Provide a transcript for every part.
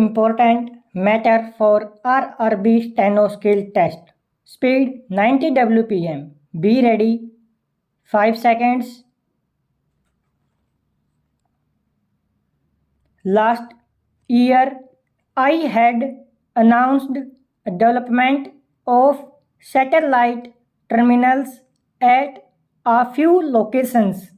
Important matter for RRB steno skill test. Speed 90 WPM. Be ready. 5 seconds. Last year, I had announced development of satellite terminals at a few locations.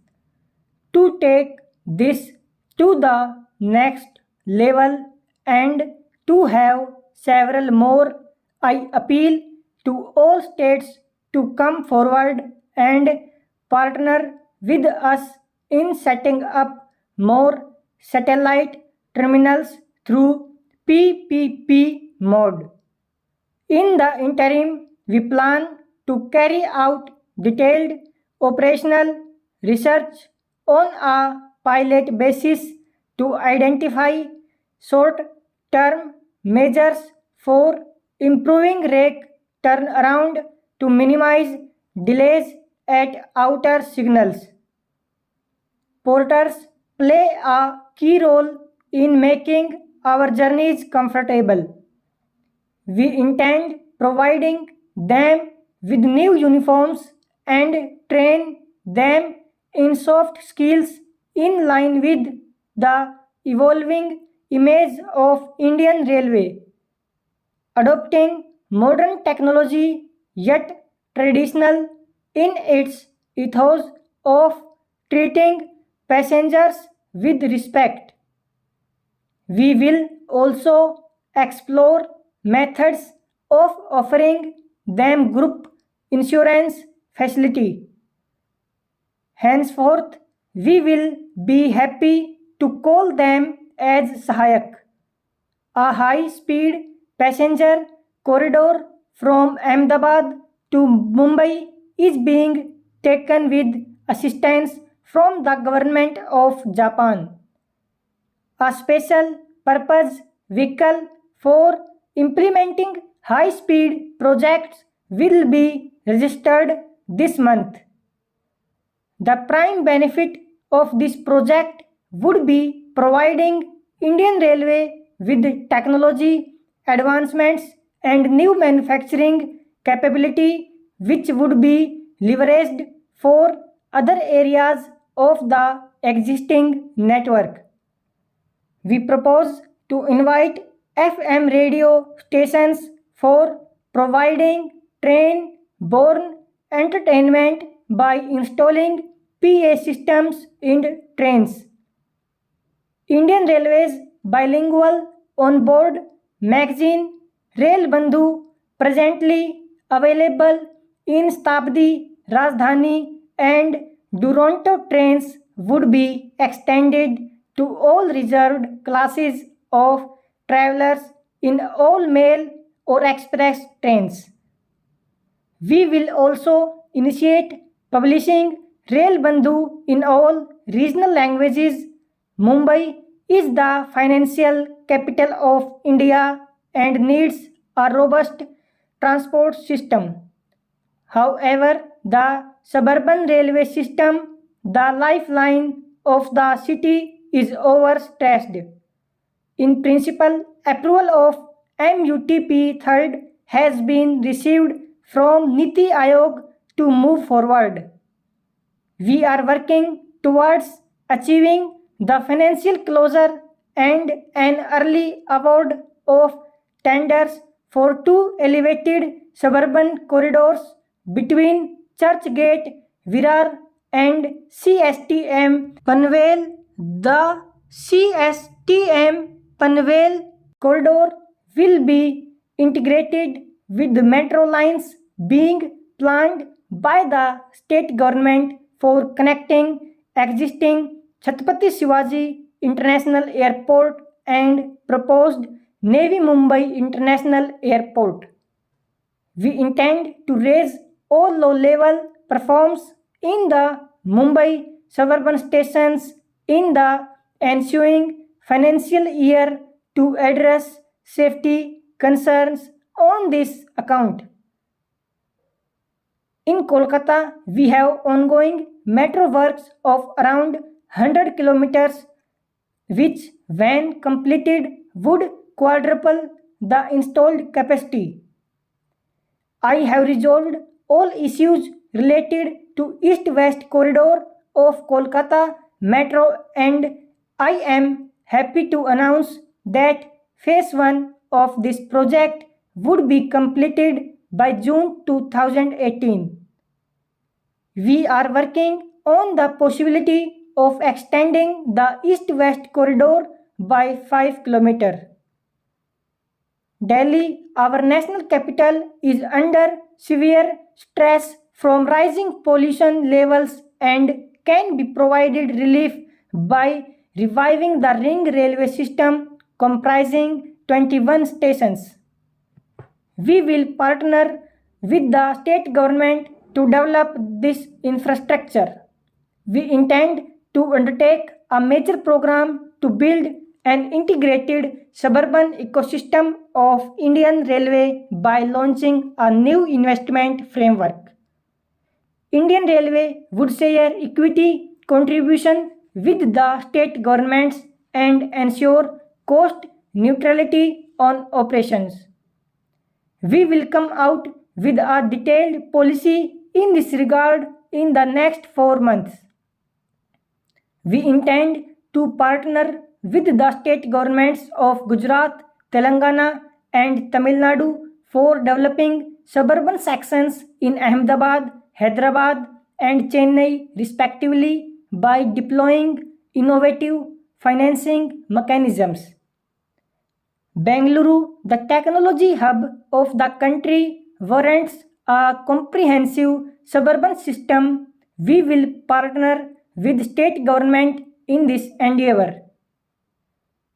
To take this to the next level and to have several more, I appeal to all states to come forward and partner with us in setting up more satellite terminals through PPP mode. In the interim, we plan to carry out detailed operational research on a pilot basis to identify short-term measures for improving rake turnaround to minimize delays at outer signals. Porters play a key role in making our journeys comfortable. We intend providing them with new uniforms and train them in soft skills in line with the evolving image of Indian Railway, adopting modern technology yet traditional in its ethos of treating passengers with respect. We will also explore methods of offering them group insurance facility. Henceforth, we will be happy to call them as Sahayak. A high-speed passenger corridor from Ahmedabad to Mumbai is being taken with assistance from the government of Japan. A special purpose vehicle for implementing high-speed projects will be registered this month. The prime benefit of this project would be providing Indian Railway with technology advancements and new manufacturing capability which would be leveraged for other areas of the existing network. We propose to invite FM radio stations for providing train-borne entertainment by installing PA systems in trains. Indian Railways bilingual on-board magazine Rail Bandhu presently available in Shatabdi, Rajdhani and Duronto trains would be extended to all reserved classes of travelers in all mail or express trains. We will also initiate publishing Rail Bandhu in all regional languages. Mumbai is the financial capital of India and needs a robust transport system. However, the suburban railway system, the lifeline of the city, is overstressed. In principle, approval of MUTP 3rd has been received from Niti Aayog to move forward. We are working towards achieving the financial closure and an early award of tenders for 2 elevated suburban corridors between Churchgate, Virar and CSTM Panvel. The CSTM Panvel corridor will be integrated with the metro lines being planned by the state government for connecting existing Chhatrapati Shivaji International Airport and proposed Navi Mumbai International Airport. We intend to raise all low-level platforms in the Mumbai suburban stations in the ensuing financial year to address safety concerns on this account. In Kolkata, we have ongoing metro works of around 100 kilometers, which when completed would quadruple the installed capacity. I have resolved all issues related to East-West corridor of Kolkata Metro and I am happy to announce that phase 1 of this project would be completed by June 2018. We are working on the possibility of extending the East-West corridor by 5 km. Delhi, our national capital, is under severe stress from rising pollution levels and can be provided relief by reviving the ring railway system comprising 21 stations. We will partner with the state government to develop this infrastructure. We intend to undertake a major program to build an integrated suburban ecosystem of Indian Railway by launching a new investment framework. Indian Railway would share equity contribution with the state governments and ensure cost neutrality on operations. We will come out with a detailed policy in this regard in the next 4 months. We intend to partner with the state governments of Gujarat, Telangana and Tamil Nadu for developing suburban sections in Ahmedabad, Hyderabad and Chennai respectively by deploying innovative financing mechanisms. Bengaluru, the technology hub of the country, warrants a comprehensive suburban system. We will partner with state government in this endeavor.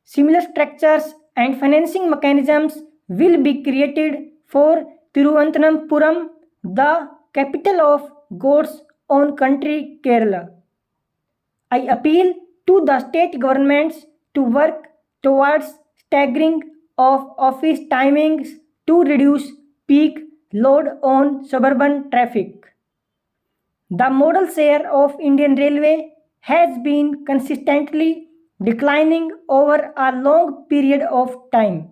Similar structures and financing mechanisms will be created for Thiruvananthapuram, the capital of God's own country, Kerala. I appeal to the state governments to work towards staggering of office timings to reduce peak load on suburban traffic. The modal share of Indian Railway has been consistently declining over a long period of time.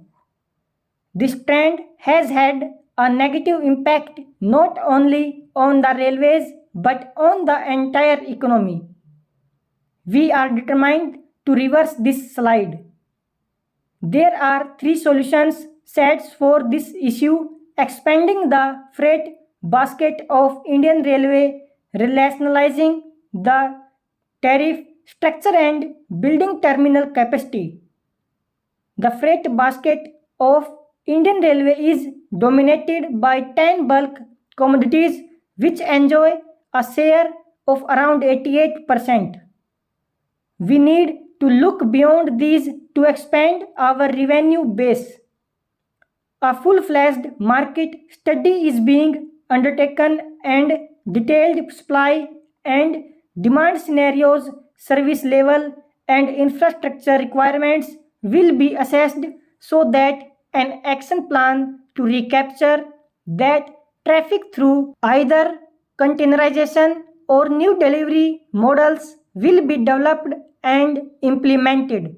This trend has had a negative impact not only on the railways but on the entire economy. We are determined to reverse this slide. There are 3 solutions sets for this issue: expanding the freight basket of Indian Railway, rationalizing the tariff structure and building terminal capacity. The freight basket of Indian Railway is dominated by 10 bulk commodities which enjoy a share of around 88%. We need to look beyond these to expand our revenue base. A full-fledged market study is being undertaken and detailed supply and demand scenarios, service level and infrastructure requirements will be assessed so that an action plan to recapture that traffic through either containerization or new delivery models will be developed and implemented.